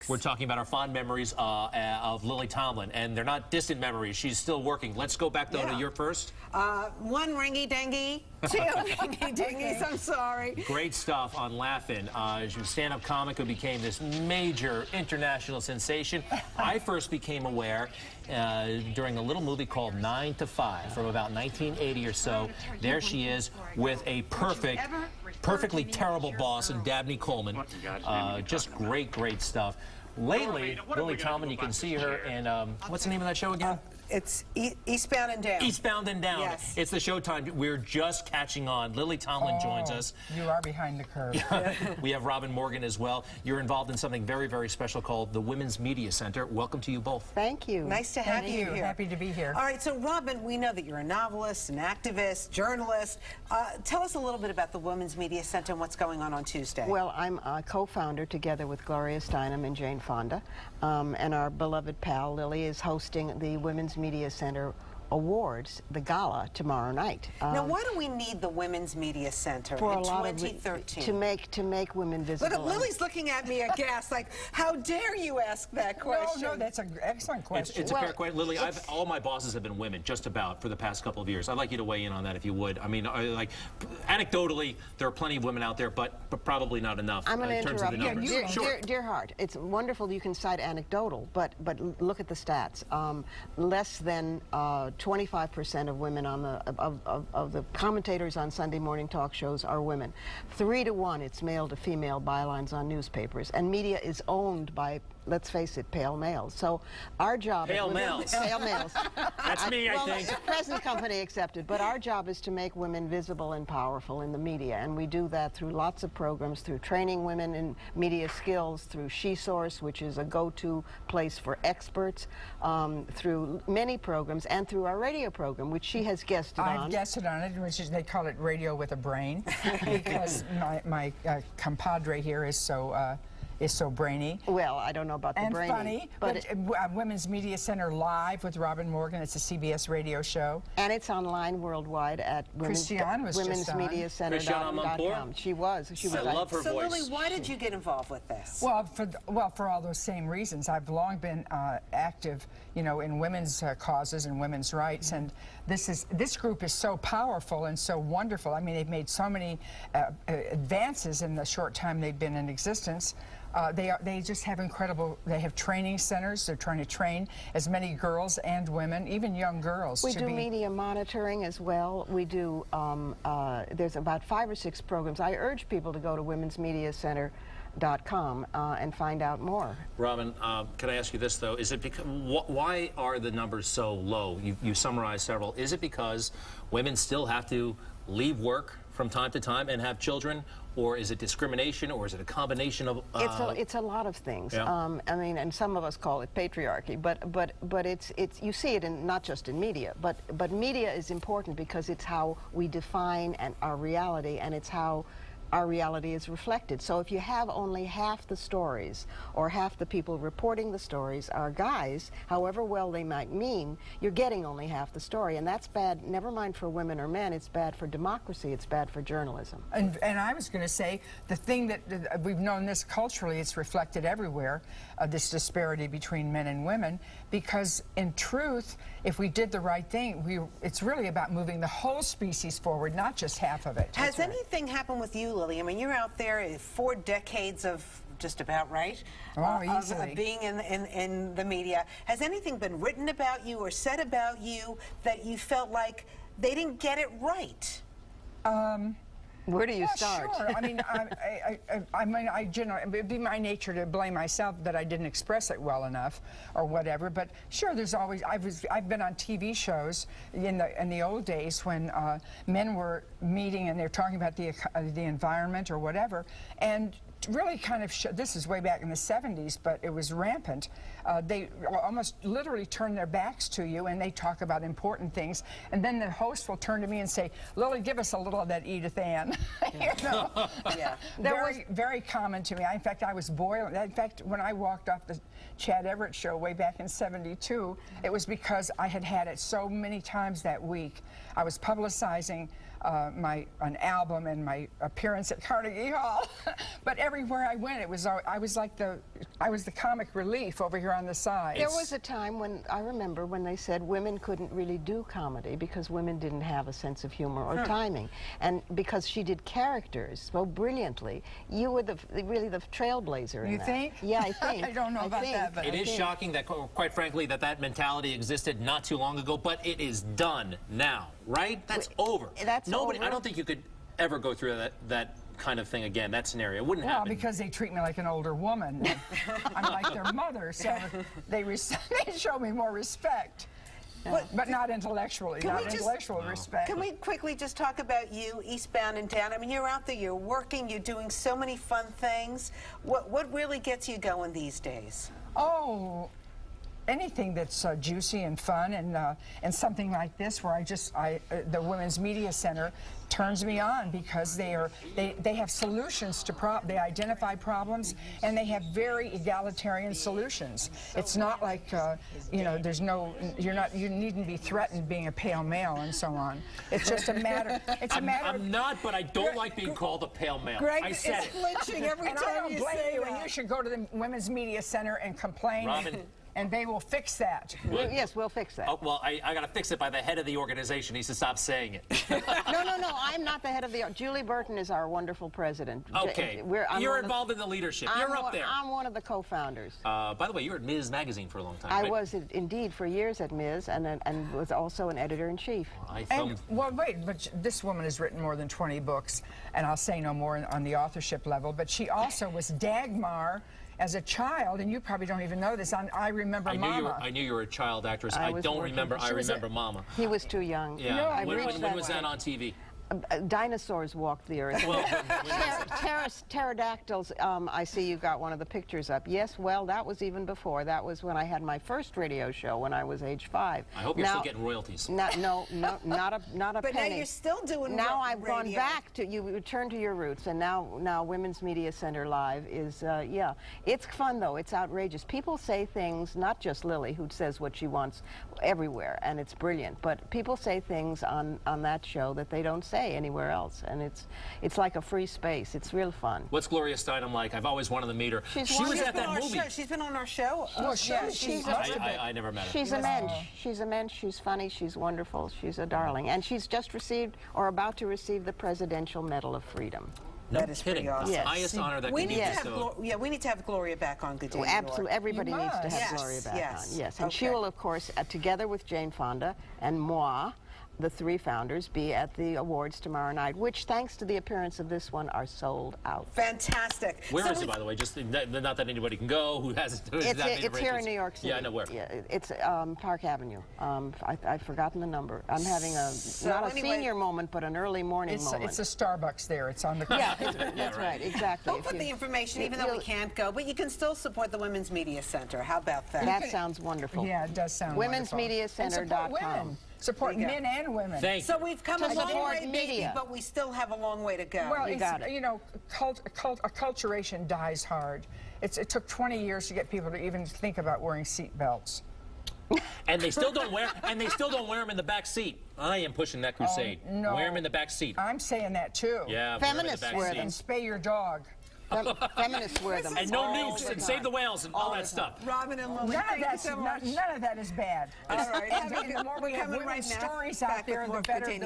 We're talking about our fond memories of Lily Tomlin, and they're not distant memories. She's still working. Let's go back, though, to your first. One ringy-dingy, two ringy-dingies, I'm sorry. Great stuff on Laugh-In. She was a stand-up comic who became this major international sensation. I first became aware during a little movie called 9 to 5 from about 1980 or so. There she is with a perfectly terrible boss in Dabney Coleman. Just great stuff. Lately, Lily Tomlin, you can see her in, what's the name of that show again? It's Eastbound and Down. Eastbound and Down. Yes. It's the Showtime. We're just catching on. Lily Tomlin joins us. You are behind the curve. We have Robin Morgan as well. You're involved in something very special called the Women's Media Center. Welcome to you both. Thank you. Nice to have you here. Happy to be here. All right, so Robin, we know that you're a novelist, an activist, journalist. Tell us a little bit about the Women's Media Center and what's going on Tuesday. Well, I'm a co-founder together with Gloria Steinem and Jane Fonda, and our beloved pal Lily is hosting the Women's Media Center Awards, the gala, tomorrow night. Now, why do we need the Women's Media Center in 2013? To make women visible. Look, Lily's looking at me aghast, like, how dare you ask that question? No, that's an excellent question. It's a fair question. Lily, all my bosses have been women, just about, for the past couple of years. I'd like you to weigh in on that if you would. I mean, like, anecdotally, there are plenty of women out there, but probably not enough I'm in terms of the numbers. Dear heart, it's wonderful you can cite anecdotal, but look at the stats. Less than 25% of women on of the commentators on Sunday morning talk shows are women. 3 to 1, it's male to female bylines on newspapers, and media is owned by, let's face it, pale males. So our job pale males. Pale males. That's me, I think. Present company accepted. But our job is to make women visible and powerful in the media, and we do that through lots of programs, through training women in media skills, through SheSource, which is a go-to place for experts, through many programs, and through our radio program, which she has guested on. I've guested on it, which is, they call it Radio with a Brain, because my compadre here is so brainy. Well, I don't know about the brainy. And funny, but Women's Media Center Live with Robin Morgan. It's a CBS radio show. And it's online worldward at womensmediacenter.com. She was. I love her voice. So, Lily, why did you get involved with this? Well, for all those same reasons. I've long been active, you know, in women's causes and women's rights, and this group is so powerful and so wonderful. I mean, they've made so many advances in the short time they've been in existence. They just have incredible, they have training centers. They're trying to train as many girls and women, even young girls. We do media monitoring as well. We do, there's about 5 or 6 programs. I urge people to go to womensmediacenter.com and find out more. Robin, can I ask you this, though? Is it because, why are the numbers so low? You summarized several. Is it because women still have to leave work from time to time and have children, or is it discrimination, or is it a combination of? It's a lot of things. Yeah. I mean, and some of us call it patriarchy, but it's you see it in not just in media, but media is important because it's how we define our reality, and it's how our reality is reflected. So if you have only half the stories, or half the people reporting the stories are guys, however well they might mean, you're getting only half the story, and that's bad, never mind for women or men, it's bad for democracy, it's bad for journalism. And I was going to say, the thing that we've known this culturally, it's reflected everywhere, this disparity between men and women, because in truth, if we did the right thing, it's really about moving the whole species forward, not just half of it. Has anything happened with you, Lily? I mean, you're out there 4 decades of just about, right? Of being in the media. Has anything been written about you or said about you that you felt like they didn't get it right? Where do you start? Sure. I mean, I generally, it'd be my nature to blame myself that I didn't express it well enough, or whatever. But sure, there's always. I've been on TV shows in the old days when men were meeting and they're talking about the environment or whatever, and really kind of this is way back in the 70s, but it was rampant. They almost literally turn their backs to you and they talk about important things, and then the host will turn to me and say, Lily, give us a little of that Edith Ann. You know? Yeah. Very common to me. In fact, I was boiling. In fact, when I walked off the Chad Everett show way back in '72, it was because I had had it so many times that week. I was publicizing an album and my appearance at Carnegie Hall. But everywhere I went, I was the comic relief over here on the side. There was a time when I remember when they said women couldn't really do comedy because women didn't have a sense of humor or timing, and because she did characters so brilliantly, you were really the trailblazer in You that. think? Yeah, I think. I don't know about that, but it is shocking that, quite frankly, that mentality existed not too long ago, but it is done now, right? That's over. That's Nobody. over. I don't think you could ever go through that kind of thing again. That scenario it wouldn't happen. Well, because they treat me like an older woman. I'm like their mother, so they show me more respect. But not intellectually, intellectual respect. Can we quickly just talk about you, Eastbound and Down? I mean, you're out there, you're working, you're doing so many fun things. What really gets you going these days? Oh, anything that's juicy and fun, and something like this where the Women's Media Center turns me on because they have solutions to they identify problems, and they have very egalitarian solutions. It's not like you know, you needn't be threatened being a pale male and so on. It's just a matter. I'm not, but I don't like being called a pale male. Greg I said it. flinching every And time I don't you blame say you, that. and you should go to the Women's Media Center and complain. Robin. And they will fix that. Yes, we'll fix that. Oh, well, I got to fix it by the head of the organization. He needs to stop saying it. No, I'm not the head of the... Julie Burton is our wonderful president. Okay. You're involved in the leadership. You're up there. I'm one of the co-founders. By the way, you were at Ms. Magazine for a long time, I right? was indeed for years at Ms. and was also an editor-in-chief. Well, wait, but this woman has written more than 20 books, and I'll say no more on the authorship level, but she also was Dagmar as a child, and you probably don't even know this, on I Remember Mama. I knew you were a child actress. I don't remember I Remember Mama. He was too young. Yeah. No, when was that on TV? Dinosaurs walked the earth. Well, Pterodactyls, I see you got one of the pictures up. Yes, well, that was even before. That was when I had my first radio show when I was age 5. I hope you're still getting royalties. No, not a But penny. now you're still doing Now I've radio. gone back to, you return to your roots, and now Women's Media Center Live is, yeah. It's fun, though. It's outrageous. People say things, not just Lily, who says what she wants everywhere, and it's brilliant, but people say things on that show that they don't say anywhere else, and it's like a free space. It's real fun. What's Gloria Steinem like? I've always wanted to meet her. She was at that movie. She's been on our show. Well, I never met her. She's a mensch. She's a mensch. She's funny. She's wonderful. She's a darling. And she's just received, or about to receive, the Presidential Medal of Freedom. No That is pretty kidding. awesome. The Yes. highest honor that We can be need to bestowed. have we need to have Gloria back on Good Day New York. Absolutely. Everybody You needs to must. have Yes, Gloria back yes. on. Yes. And she Okay. will, of course, together with Jane Fonda and moi, the 3 founders, be at the awards tomorrow night, which, thanks to the appearance of this one, are sold out. Fantastic. Where is it, by the way? Just not that anybody can go who hasn't. It's here in New York City. Yeah, I know where. Yeah, it's Park Avenue. I've forgotten the number. I'm having not a senior moment, but an early morning moment. It's a Starbucks there. It's on the Yeah, that's right. Exactly. We'll put the information, even though we can't go, but you can still support the Women's Media Center. How about that? That sounds wonderful. Yeah, it does sound wonderful. Women'sMediaCenter.com. Support men and women. Thank you. So we've come a long support way, media. but we still have a long way to go. Well, got it. you know, acculturation dies hard. It took 20 years to get people to even think about wearing seat belts. And they still don't wear. And they still don't wear them in the back seat. I am pushing that crusade. No. Wear them in the back seat. I'm saying that too. Yeah. Feminists wear them. And spay your dog. Feminists wear them. And no all nukes the and time. save the whales and all that stuff. Robin and Lily, None of that is bad. All right. The more we have Coming women's right now. stories Back out with there, more the better. Good Day New York.